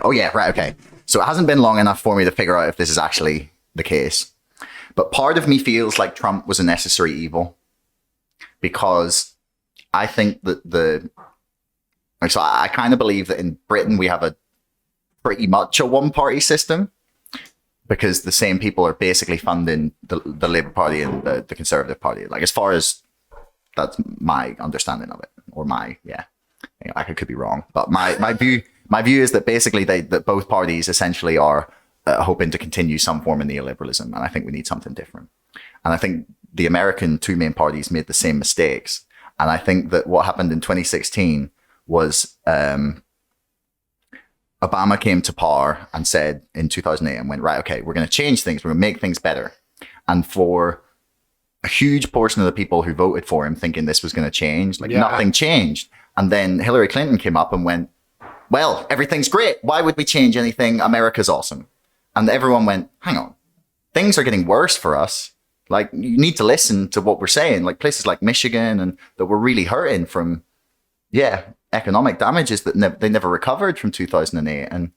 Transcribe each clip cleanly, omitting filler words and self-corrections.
Oh yeah, right, okay. So it hasn't been long enough for me to figure out if this is actually the case. But part of me feels like Trump was a necessary evil because I think that so I kind of believe that in Britain we have a pretty much a one-party system because the same people are basically funding the Labour Party and the Conservative Party. Like, as far as that's my understanding of it, or I could be wrong, but my view is that basically that both parties essentially are hoping to continue some form of neoliberalism, and I think we need something different. And I think the American two main parties made the same mistakes, and I think that what happened in 2016 was Obama came to power and said in 2008 and went, right, okay, we're going to change things, we're going to make things better. And for a huge portion of the people who voted for him thinking this was going to change, nothing changed. And then Hillary Clinton came up and went, well, everything's great. Why would we change anything? America's awesome. And everyone went, hang on, things are getting worse for us. Like, you need to listen to what we're saying. Like, places like Michigan and that were really hurting from, economic damages that they never recovered from 2008. And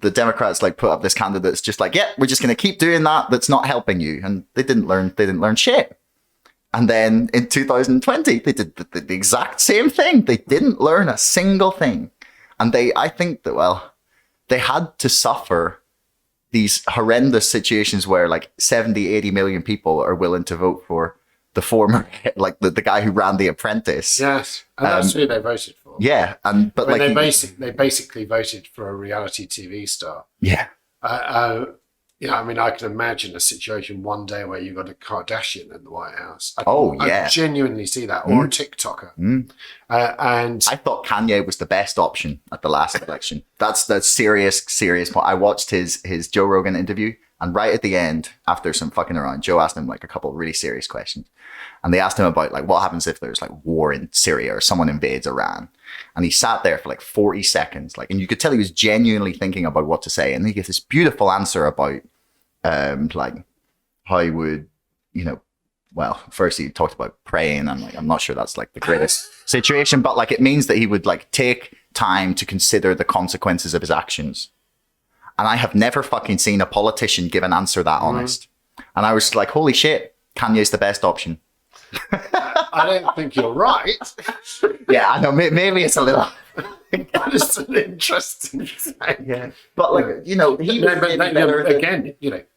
the Democrats like put up this candidate that's just like, we're just going to keep doing that. That's not helping you. And they didn't learn shit. And then in 2020, they did the exact same thing. They didn't learn a single thing. And I think that, they had to suffer these horrendous situations where like 70, 80 million people are willing to vote for the former, like the guy who ran The Apprentice. Yes, and that's who they voted for. Yeah, but they basically voted for a reality TV star. Yeah. I mean, I can imagine a situation one day where you've got a Kardashian in the White House. I genuinely see that, or a TikToker. And I thought Kanye was the best option at the last election. That's serious point. I watched his Joe Rogan interview, and right at the end, after some fucking around, Joe asked him like a couple of really serious questions. And they asked him about like what happens if there's like war in Syria or someone invades Iran. And he sat there for like 40 seconds, and you could tell he was genuinely thinking about what to say. And he gave this beautiful answer about like how he would, first he talked about praying, and like I'm not sure that's like the greatest situation, but like it means that he would like take time to consider the consequences of his actions. And I have never fucking seen a politician give an answer that honest. And I was like, holy shit, Kanye's the best option. I don't think you're right. Yeah, I know. Maybe it's a little. That is an interesting thing. Yeah, but like again,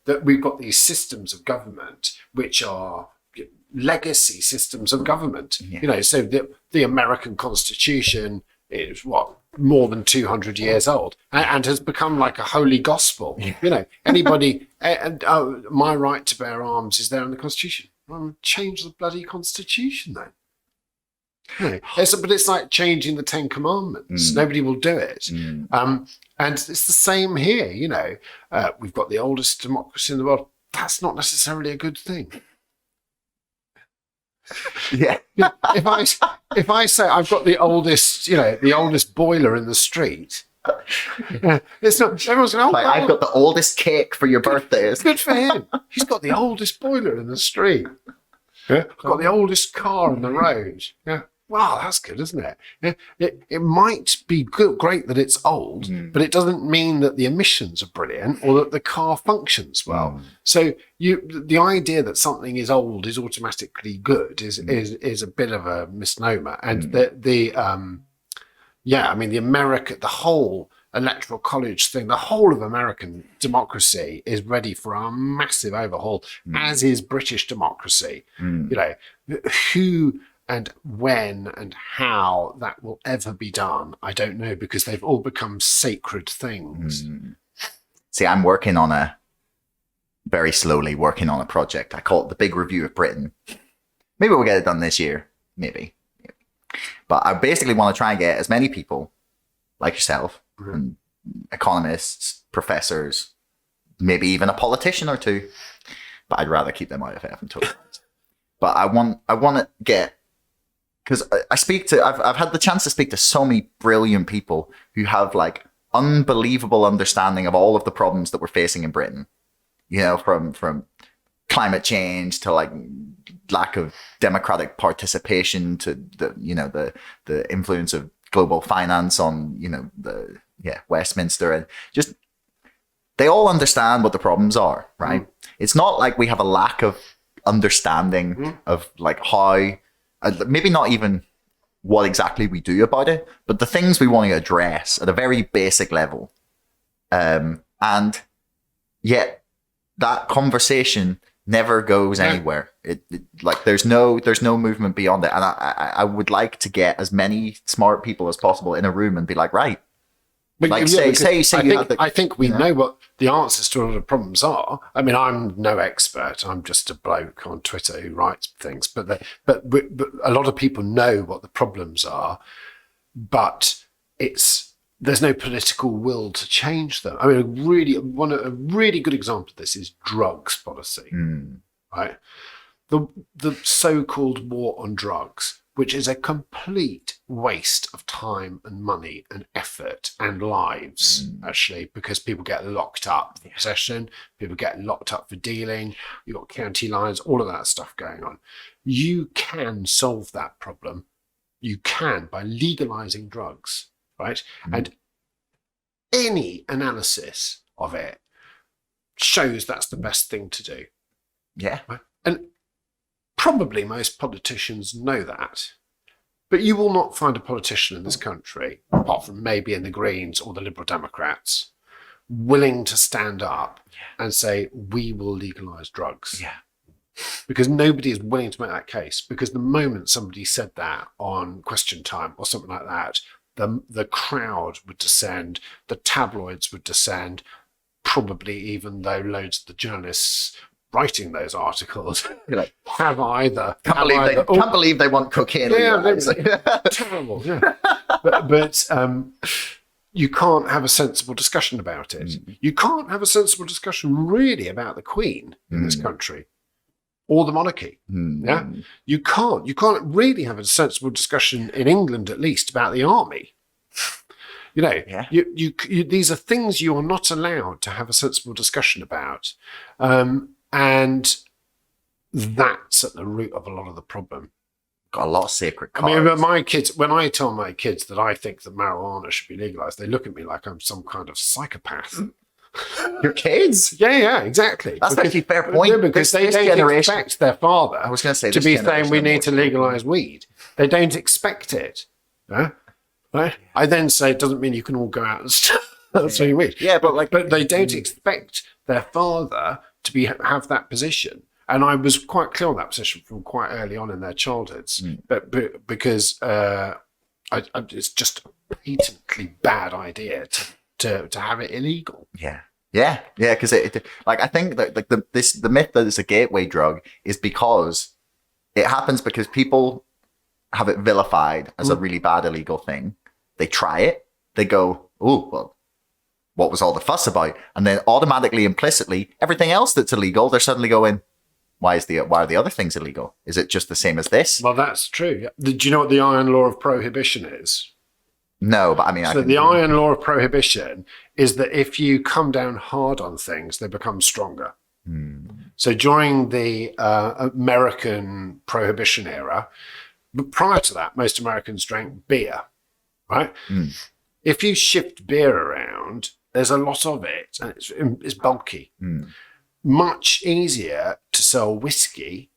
that we've got these systems of government which are legacy systems of government. Yeah. So the American Constitution is more than 200 years old and has become like a holy gospel. Yeah. Anybody, my right to bear arms is there in the Constitution. Well, change the bloody Constitution then. But it's like changing the Ten Commandments. Nobody will do it. And it's the same here. We've got the oldest democracy in the world. That's not necessarily a good thing. Yeah. If I say I've got the oldest boiler in the street, it's not. Everyone's going, I've got the oldest cake for your birthday. It's good for him. He's got the oldest boiler in the street. I've got the oldest car on the road. Yeah. Wow, that's good, isn't it? It might be great that it's old, but it doesn't mean that the emissions are brilliant or that the car functions well. So the idea that something is old is automatically good is a bit of a misnomer. And the whole electoral college thing, the whole of American democracy is ready for a massive overhaul, as is British democracy. Who and when and how that will ever be done, I don't know, because they've all become sacred things. See, I'm very slowly working on a project. I call it the Big Review of Britain. Maybe we'll get it done this year. Maybe. But I basically want to try and get as many people like yourself, and economists, professors, maybe even a politician or two, but I'd rather keep them out of it, I'm told. But I want to get, because I've had the chance to speak to so many brilliant people who have like unbelievable understanding of all of the problems that we're facing in Britain, from climate change to like lack of democratic participation to the influence of global finance on, the Westminster, and just they all understand what the problems are, right? It's not like we have a lack of understanding of like how, maybe not even what exactly we do about it, but the things we want to address at a very basic level. And yet that conversation never goes anywhere. Like there's no movement beyond it. And I would like to get as many smart people as possible in a room and be like, right. But Like I think we know what the answers to a lot of problems are. I mean, I'm no expert. I'm just a bloke on Twitter who writes things. But a lot of people know what the problems are, but there's no political will to change them. I mean, a really good example of this is drugs policy, right? The so-called war on drugs, which is a complete waste of time and money and effort and lives, actually, because people get locked up for possession, people get locked up for dealing, you've got county lines, all of that stuff going on. You can solve that problem. You can by legalizing drugs, right? And any analysis of it shows that's the best thing to do. Yeah. Right? And probably most politicians know that, but you will not find a politician in this country, apart from maybe in the Greens or the Liberal Democrats, willing to stand up and say, we will legalise drugs. Yeah. Because nobody is willing to make that case. Because the moment somebody said that on Question Time or something like that, the crowd would descend, the tabloids would descend, probably even though loads of the journalists writing those articles Like, have either can't believe they want cocaine. Terrible. Yeah. but you can't have a sensible discussion about it. You can't have a sensible discussion really about the Queen in this country or the monarchy. Yeah, you can't really have a sensible discussion in England, at least, about the army. You know, you these are things you are not allowed to have a sensible discussion about. And that's at the root of a lot of the problem. Got a lot of sacred cards. I mean, but my kids, when I tell my kids that I think that marijuana should be legalized, they look at me like I'm some kind of psychopath. Your kids? Yeah, exactly. That's actually a fair point. Because they don't expect their father I was going to say to be saying we need to legalize weed. They don't expect it. Right? I then say it doesn't mean you can all go out and start smoking weed. Yeah, but they don't expect their father to have that position. And I was quite clear on that position from quite early on in their childhoods, but because it's just a patently bad idea to have it illegal. Yeah. Because I think that like the myth that it's a gateway drug is because it happens because people have it vilified as a really bad illegal thing. They try it, they go, oh well, what was all the fuss about? And then automatically, implicitly, everything else that's illegal, they're suddenly going, why are the other things illegal? Is it just the same as this? Well, that's true. Do you know what the iron law of prohibition is? No, but I mean... the iron law of prohibition is that if you come down hard on things, they become stronger. So during the American Prohibition era, but prior to that, most Americans drank beer, right? If you shift beer around, there's a lot of it, and it's bulky. Much easier to sell whiskey,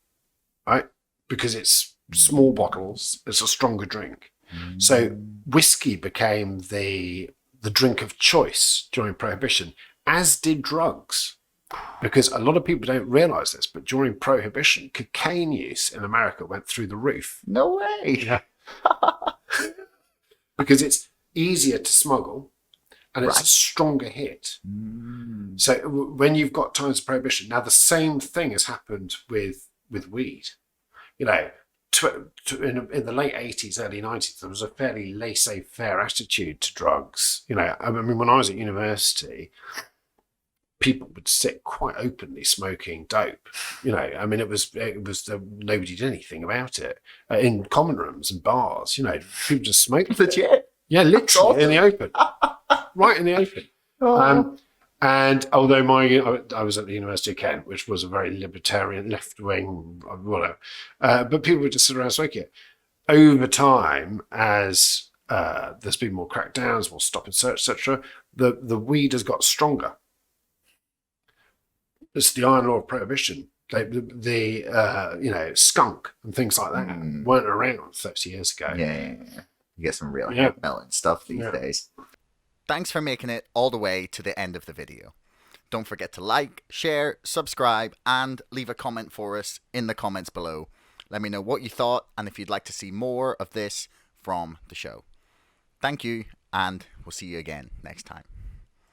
right? Because it's small bottles, it's a stronger drink. So whiskey became the drink of choice during Prohibition, as did drugs. Because a lot of people don't realize this, but during Prohibition, cocaine use in America went through the roof. No way. Yeah. Because it's easier to smuggle and it's a stronger hit. So when you've got times of Prohibition, now the same thing has happened with weed. You know, in the late 80s, early 90s, there was a fairly laissez-faire attitude to drugs. You know, I mean, when I was at university, people would sit quite openly smoking dope. You know, I mean, it was nobody did anything about it in common rooms and bars. You know, people just smoked. Legit. Yeah, literally in the open, right in the open. And although I was at the University of Kent, which was a very libertarian, left-wing, whatever, but people would just sit around smoking it. Over time, as there's been more crackdowns, more stop and search, etc., the weed has got stronger. It's the iron law of prohibition. The skunk and things like that weren't around 30 years ago. Yeah. You get some real head melting stuff these days. Thanks for making it all the way to the end of the video. Don't forget to like, share, subscribe, and leave a comment for us in the comments below. Let me know what you thought and if you'd like to see more of this from the show. Thank you, and we'll see you again next time.